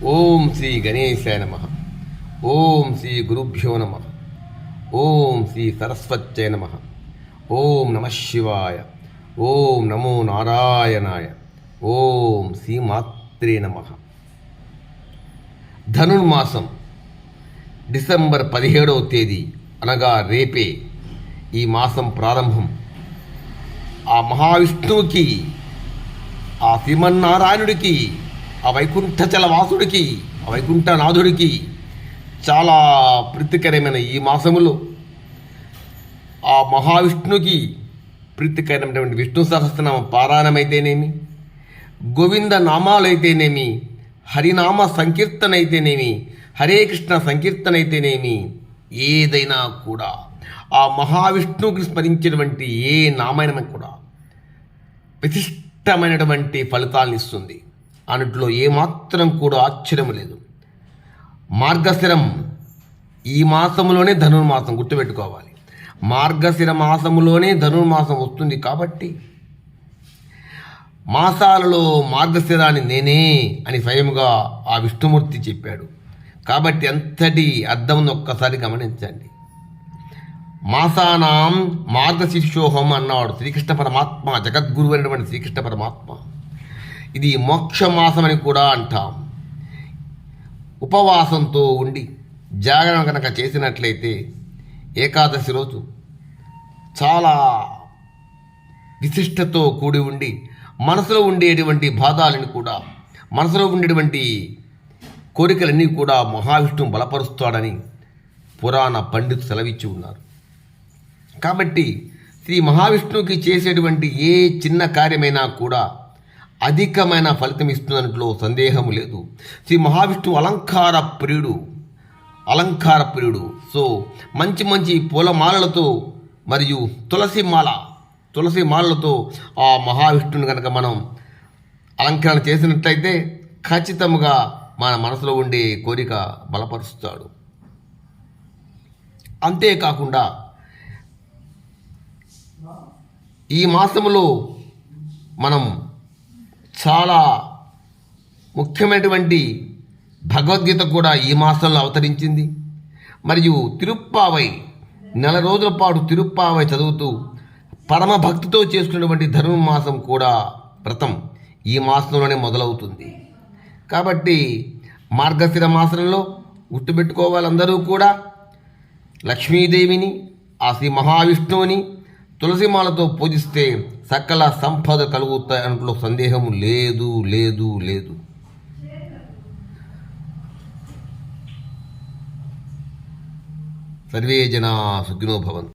ఓం శ్రీ గణేశాయ నమః. ఓం శ్రీ గురుభ్యో నమః. ఓం శ్రీ సరస్వత్యై నమః. ఓం నమః శివాయ. ఓం నమో నారాయణాయ. ఓం శ్రీ మాత్రే నమః. ధనుర్మాసం డిసెంబర్ 17వ తేదీ అనగా రేపే ఈ మాసం ప్రారంభం. ఆ మహావిష్ణువుకి, ఆ శ్రీమన్నారాయణుడికి, ఆ వైకుంఠచలవాసుడికి, ఆ వైకుంఠనాథుడికి చాలా ప్రీతికరమైన ఈ మాసములో ఆ మహావిష్ణువుకి ప్రీతికరమైనటువంటి విష్ణు సహస్రనామ పారాయణమైతేనేమి, గోవింద నామాలైతేనేమి, హరినామ సంకీర్తన అయితేనేమి, హరే కృష్ణ సంకీర్తన అయితేనేమి, ఏదైనా కూడా ఆ మహావిష్ణువుకి స్మరించినటువంటి ఏ నామైనా కూడా విశిష్టమైనటువంటి ఫలితాలను ఇస్తుంది. అన్నిట్లో ఏమాత్రం కూడా ఆశ్చర్యం లేదు. మార్గశిరం ఈ మాసంలోనే ధనుర్మాసం, గుర్తుపెట్టుకోవాలి. మార్గశిర మాసములోనే ధనుర్మాసం వస్తుంది కాబట్టి మాసాలలో మార్గశిరాన్ని నేనే అని స్వయంగా ఆ విష్ణుమూర్తి చెప్పాడు. కాబట్టి ఎంతటి అర్థం ఒక్కసారి గమనించండి. మాసానాం మార్గశీర్షోహం అన్నవాడు శ్రీకృష్ణ పరమాత్మ, జగద్గురు అయినటువంటి శ్రీకృష్ణ పరమాత్మ. ఇది మోక్షమాసం అని కూడా అంటాం. ఉపవాసంతో ఉండి జాగరణ కనుక చేసినట్లయితే ఏకాదశి రోజు చాలా విశిష్టతో కూడి ఉండి మనసులో ఉండేటువంటి బాధలను కూడా, మనసులో ఉండేటువంటి కోరికలన్నీ కూడా మహావిష్ణువు బలపరుస్తాడని పురాణ పండితులు సెలవిచ్చి ఉన్నారు. కాబట్టి శ్రీ మహావిష్ణువుకి చేసేటువంటి ఏ చిన్న కార్యమైనా కూడా అధికమైన ఫలితం ఇస్తున్నట్లో సందేహం లేదు. శ్రీ మహావిష్ణువు అలంకార ప్రియుడు. సో మంచి మంచి పూలమాలలతో మరియు తులసి మాలలతో ఆ మహావిష్ణువుని కనుక మనం అలంకరణ చేసినట్లయితే ఖచ్చితంగా మన మనసులో ఉండే కోరిక బలపరుస్తాడు. అంతేకాకుండా ఈ మాసములో మనం చాలా ముఖ్యమైనటువంటి భగవద్గీత కూడా ఈ మాసంలో అవతరించింది. మరియు తిరుప్పావై, నెల రోజుల పాటు తిరుప్పావై చదువుతూ పరమ భక్తితో చేసుకున్నటువంటి ధనుర్మాసం కూడా వ్రతం ఈ మాసంలోనే మొదలవుతుంది. కాబట్టి మార్గశిర మాసంలో గుర్తుపెట్టుకోవాలి, అందరూ కూడా లక్ష్మీదేవిని, ఆ శ్రీ మహావిష్ణువుని తులసిమాలతో పూజిస్తే సకల సంపద కలుగుతాయి అనట్లో సందేహం లేదు. సర్వే జనా సుఖినో భవంతు.